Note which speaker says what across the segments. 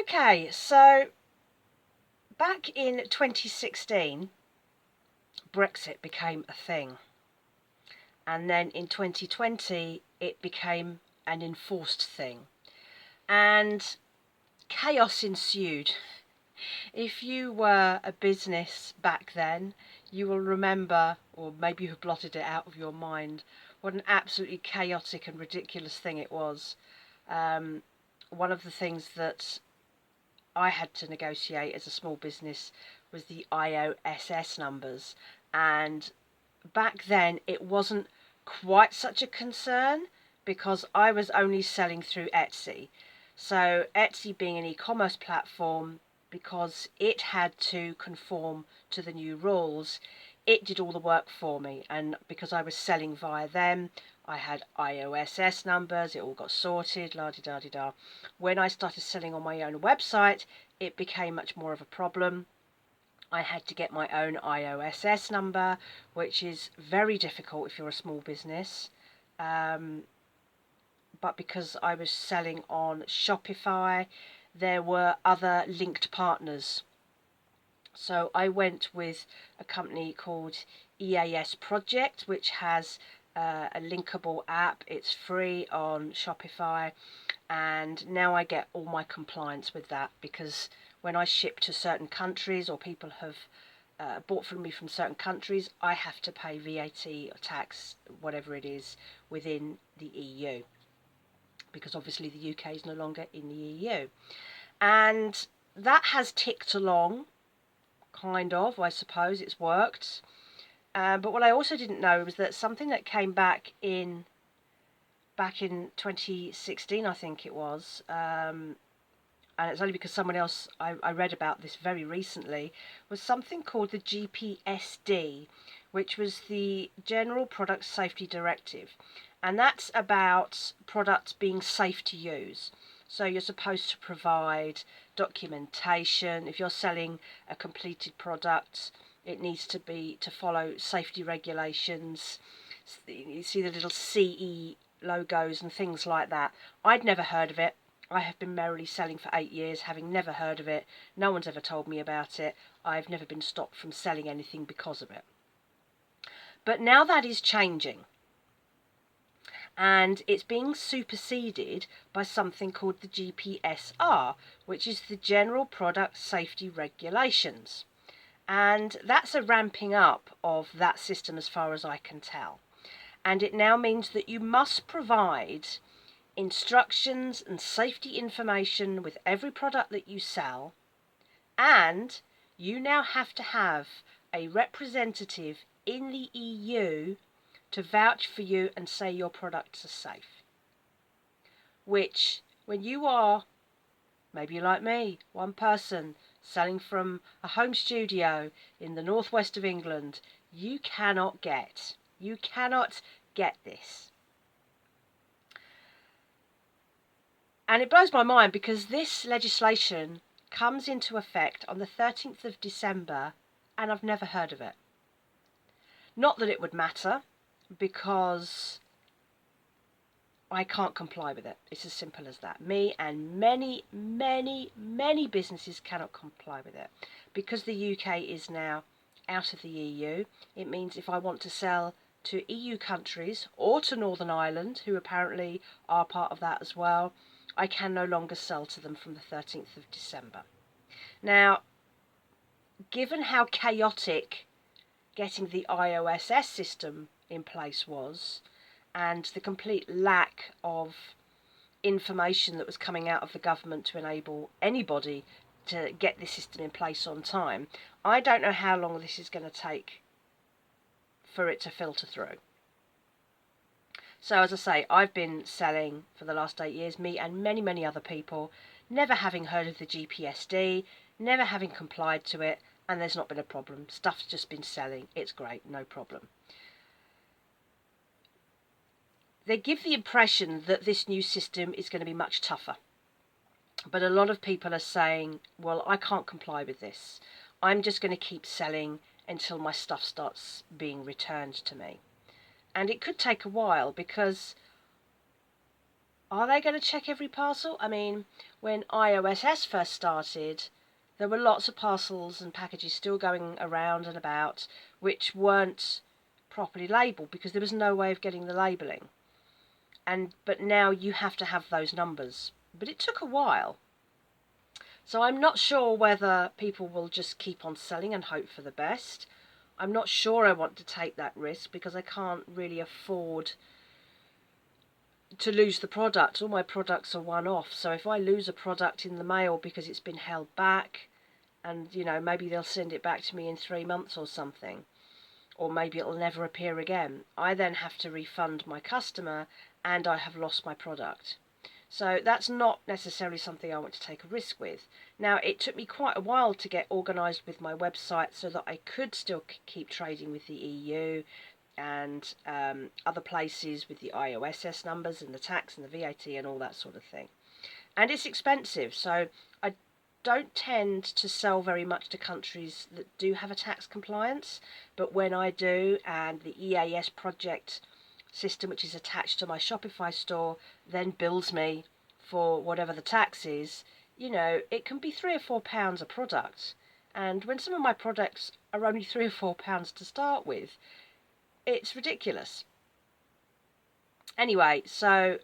Speaker 1: Okay, so back in 2016, Brexit became a thing. And then in 2020, it became an enforced thing. And chaos ensued. If you were a business back then, you will remember, or maybe you've blotted it out of your mind, what an absolutely chaotic and ridiculous thing it was. One of the things that I had to negotiate as a small business was the IOSS numbers. And back then, it wasn't quite such a concern because I was only selling through Etsy. So, Etsy being an e commerce platform, because it had to conform to the new rules, it did all the work for me. And because I was selling via them, I had IOSS numbers, it all got sorted, la di da di da. When I started selling on my own website, it became much more of a problem. I had to get my own IOSS number, which is very difficult if you're a small business. But because I was selling on Shopify, there were other linked partners. So I went with a company called EAS Project, which has a linkable app. It's free on Shopify, and now I get all my compliance with that, because when I ship to certain countries or people have bought from me from certain countries, I have to pay VAT or tax, whatever it is, within the EU, because obviously the UK is no longer in the EU. And that has ticked along, kind of, I suppose it's worked. But what I also didn't know was that something that came back in 2016, I think it was, and it's only because someone else, I read about this very recently, was something called the GPSD, which was the General Product Safety Directive. And that's about products being safe to use. So you're supposed to provide documentation. If you're selling a completed product, it needs to follow safety regulations. You see the little CE logos and things like that. I'd never heard of it. I have been merrily selling for 8 years, having never heard of it. No one's ever told me about it. I've never been stopped from selling anything because of it. But now that is changing. And it's being superseded by something called the GPSR, which is the General Product Safety Regulations. And that's a ramping up of that system as far as I can tell. And it now means that you must provide instructions and safety information with every product that you sell, and you now have to have a representative in the EU to vouch for you and say your products are safe. Which, when you are, maybe like me, one person selling from a home studio in the northwest of England, you cannot get. You cannot get this. And it blows my mind because this legislation comes into effect on the 13th of December, and I've never heard of it. Not that it would matter, because I can't comply with it. It's as simple as that. Me and many, many, many businesses cannot comply with it. Because the UK is now out of the EU, it means if I want to sell to EU countries or to Northern Ireland, who apparently are part of that as well, I can no longer sell to them from the 13th of December. Now, given how chaotic getting the IOSS system in place was, and the complete lack of information that was coming out of the government to enable anybody to get this system in place on time, I don't know how long this is going to take for it to filter through. So as I say, I've been selling for the last 8 years, me and many, many other people, never having heard of the GPSD, never having complied to it, and there's not been a problem. Stuff's just been selling. It's great, no problem. They give the impression that this new system is going to be much tougher. But a lot of people are saying, well, I can't comply with this. I'm just going to keep selling until my stuff starts being returned to me. And it could take a while, because Are they going to check every parcel? I mean, when iOS first started, there were lots of parcels and packages still going around and about which weren't properly labelled because there was no way of getting the labelling. But now you have to have those numbers. But it took a while. So I'm not sure whether people will just keep on selling and hope for the best. I'm not sure I want to take that risk because I can't really afford to lose the product. All my products are one-off. So if I lose a product in the mail because it's been held back, and maybe they'll send it back to me in 3 months or something, or maybe it'll never appear again, I then have to refund my customer and I have lost my product. So that's not necessarily something I want to take a risk with. Now, it took me quite a while to get organised with my website so that I could still keep trading with the EU and other places with the IOSS numbers and the tax and the VAT and all that sort of thing. And it's expensive, so I don't tend to sell very much to countries that do have a tax compliance, but when I do, and the EAS project system, which is attached to my Shopify store, then bills me for whatever the tax is, it can be £3 or £4 a product. And when some of my products are only £3 or £4 to start with, it's ridiculous. Anyway, so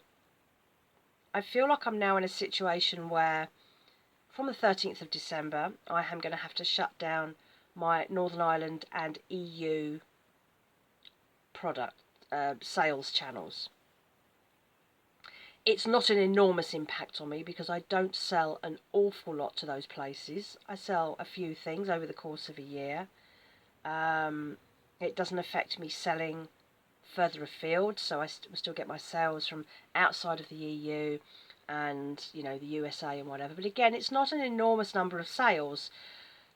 Speaker 1: I feel like I'm now in a situation where from the 13th of December, I am going to have to shut down my Northern Ireland and EU product sales channels. It's not an enormous impact on me because I don't sell an awful lot to those places. I sell a few things over the course of a year. It doesn't affect me selling further afield, so I still get my sales from outside of the EU and the USA and whatever. But again, it's not an enormous number of sales.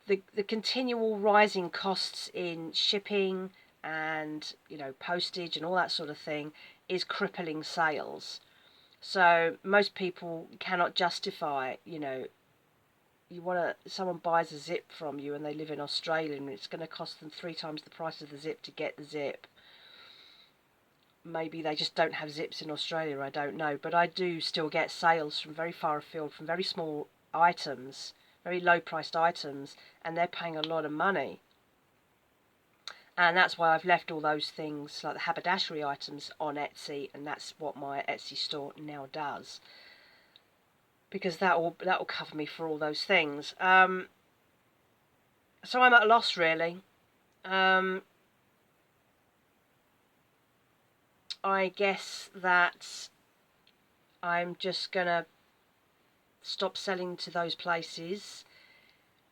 Speaker 1: The continual rising costs in shipping and postage and all that sort of thing is crippling sales. So most people cannot justify, someone buys a zip from you and they live in Australia and it's going to cost them 3 times the price of the zip to get the zip. Maybe they just don't have zips in Australia, I don't know. But I do still get sales from very far afield, from very small items, very low-priced items, and they're paying a lot of money. And that's why I've left all those things, like the haberdashery items, on Etsy, and that's what my Etsy store now does. Because that will cover me for all those things. So I'm at a loss, really. I guess that I'm just going to stop selling to those places,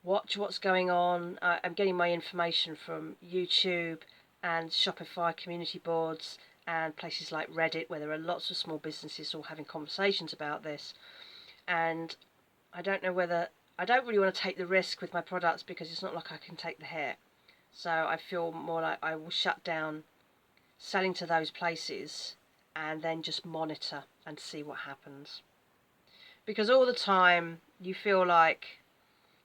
Speaker 1: watch what's going on. I'm getting my information from YouTube and Shopify community boards and places like Reddit, where there are lots of small businesses all having conversations about this. And I don't really want to take the risk with my products because it's not like I can take the hit. So I feel more like I will shut down selling to those places and then just monitor and see what happens. Because all the time you feel like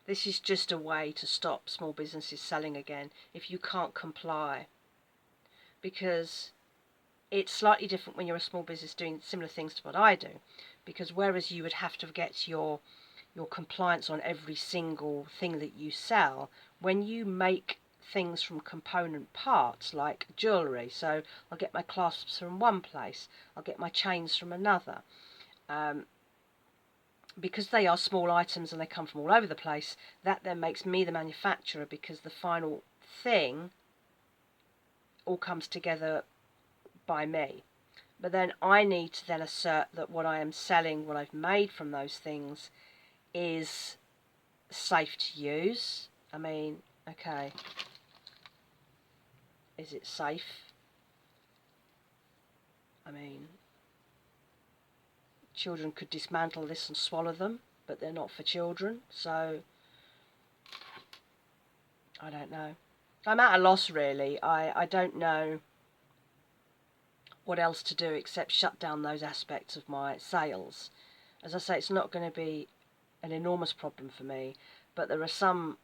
Speaker 1: this is just a way to stop small businesses selling again if you can't comply. Because it's slightly different when you're a small business doing similar things to what I do. Because whereas you would have to get your compliance on every single thing that you sell, when you make things from component parts like jewellery, so I'll get my clasps from one place, I'll get my chains from another, because they are small items and they come from all over the place, that then makes me the manufacturer, because the final thing all comes together by me. But then I need to then assert that what I am selling, what I've made from those things, is safe to use. I mean, okay, is it safe? I mean, children could dismantle this and swallow them, but they're not for children, so I don't know. I'm at a loss, really. I don't know what else to do except shut down those aspects of my sales. As I say, it's not going to be an enormous problem for me, but there are some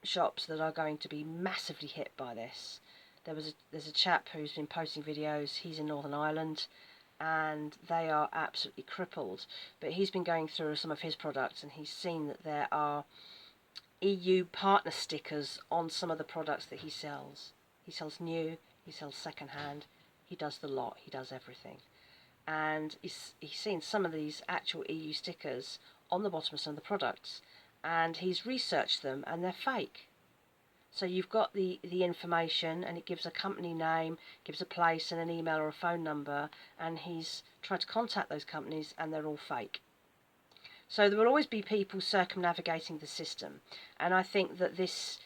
Speaker 1: shops that are going to be massively hit by this. There's a chap who's been posting videos. He's in Northern Ireland, and they are absolutely crippled. But he's been going through some of his products, and he's seen that there are EU partner stickers on some of the products that he sells. He sells new, he sells second hand, he does the lot, he does everything. And he's seen some of these actual EU stickers on the bottom of some of the products, and he's researched them, and they're fake. So you've got the information, and it gives a company name, gives a place and an email or a phone number, and he's tried to contact those companies, and they're all fake. So there will always be people circumnavigating the system, and I think that this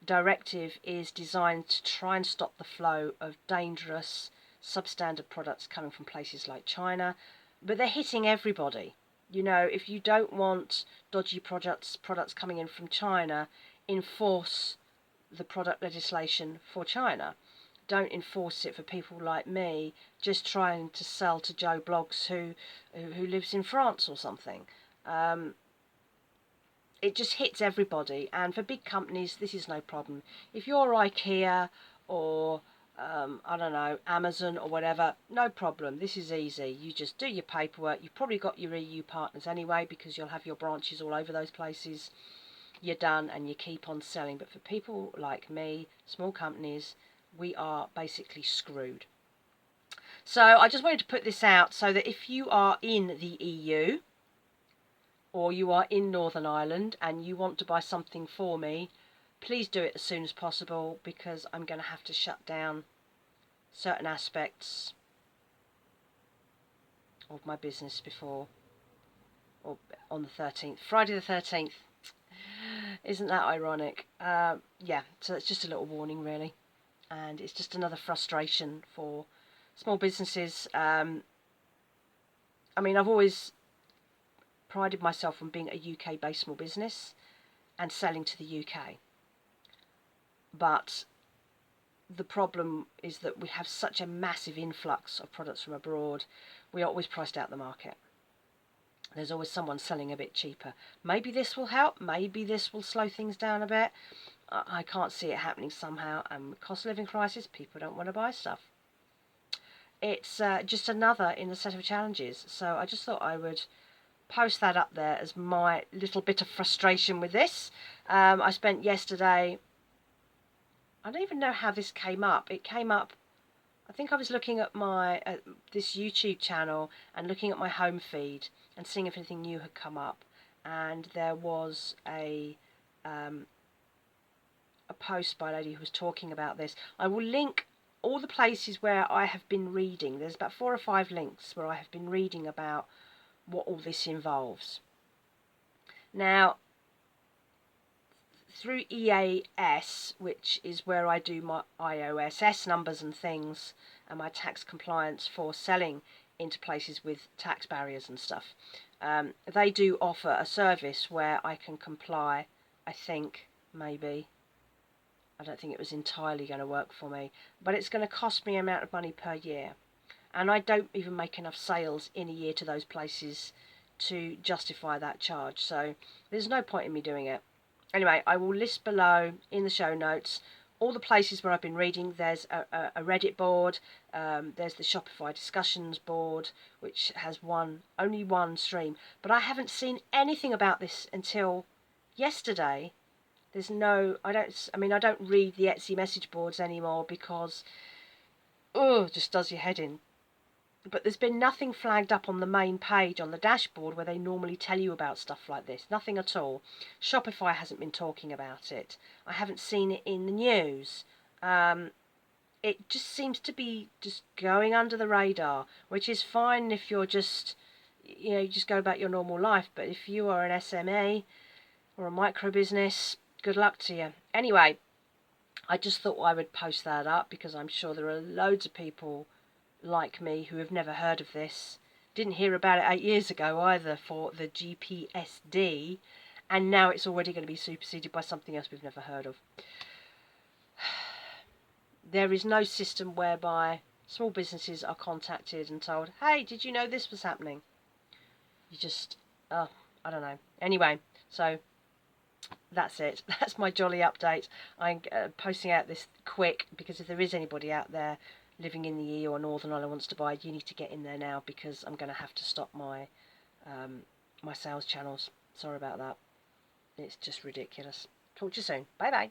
Speaker 1: directive is designed to try and stop the flow of dangerous substandard products coming from places like China, but they're hitting everybody. You know, if you don't want dodgy products coming in from China, enforce the product legislation for China. Don't enforce it for people like me just trying to sell to Joe Bloggs who lives in France or something. It just hits everybody, and for big companies this is no problem. If you're IKEA or I don't know, Amazon or whatever, no problem. This is easy. You just do your paperwork. You've probably got your EU partners anyway because you'll have your branches all over those places. You're done and you keep on selling. But for people like me, small companies, we are basically screwed. So I just wanted to put this out so that if you are in the EU or you are in Northern Ireland and you want to buy something for me, please do it as soon as possible, because I'm going to have to shut down certain aspects of my business before, or on the 13th, Friday the 13th. Isn't that ironic? Yeah, so it's just a little warning really, and it's just another frustration for small businesses. I mean, I've always prided myself on being a UK-based small business and selling to the UK. But the problem is that we have such a massive influx of products from abroad, we are always priced out the market. There's always someone selling a bit cheaper. Maybe this will help, maybe this will slow things down a bit. I can't see it happening somehow, and with cost of living crisis, people don't want to buy stuff. It's just another in the set of challenges, so I just thought I would post that up there as my little bit of frustration with this. I spent yesterday, I don't even know how this came up. It came up, I think I was looking at my this YouTube channel and looking at my home feed and seeing if anything new had come up, and there was a post by a lady who was talking about this. I will link all the places where I have been reading. There's about 4 or 5 links where I have been reading about what all this involves. Now, through EAS, which is where I do my IOSS numbers and things and my tax compliance for selling into places with tax barriers and stuff, they do offer a service where I can comply, I think, maybe. I don't think it was entirely going to work for me, but it's going to cost me an amount of money per year. And I don't even make enough sales in a year to those places to justify that charge. So there's no point in me doing it. Anyway, I will list below in the show notes all the places where I've been reading. There's a Reddit board, there's the Shopify discussions board, which has only one stream. But I haven't seen anything about this until yesterday. There's no, I don't read the Etsy message boards anymore because, it just does your head in. But there's been nothing flagged up on the main page on the dashboard where they normally tell you about stuff like this. Nothing at all. Shopify hasn't been talking about it. I haven't seen it in the news. It just seems to be just going under the radar, which is fine if you're just, you just go about your normal life. But if you are an SME or a micro business, good luck to you. Anyway, I just thought I would post that up because I'm sure there are loads of people like me who have never heard of this, didn't hear about it 8 years ago either for the GPSD, and now it's already going to be superseded by something else we've never heard of. There is no system whereby small businesses are contacted and told, hey, did you know this was happening? You just, I don't know. Anyway, so that's it. That's my jolly update. I'm posting out this quick because if there is anybody out there living in the EU or Northern Ireland wants to buy, you need to get in there now, because I'm going to have to stop my my sales channels. Sorry about that. It's just ridiculous. Talk to you soon. Bye bye.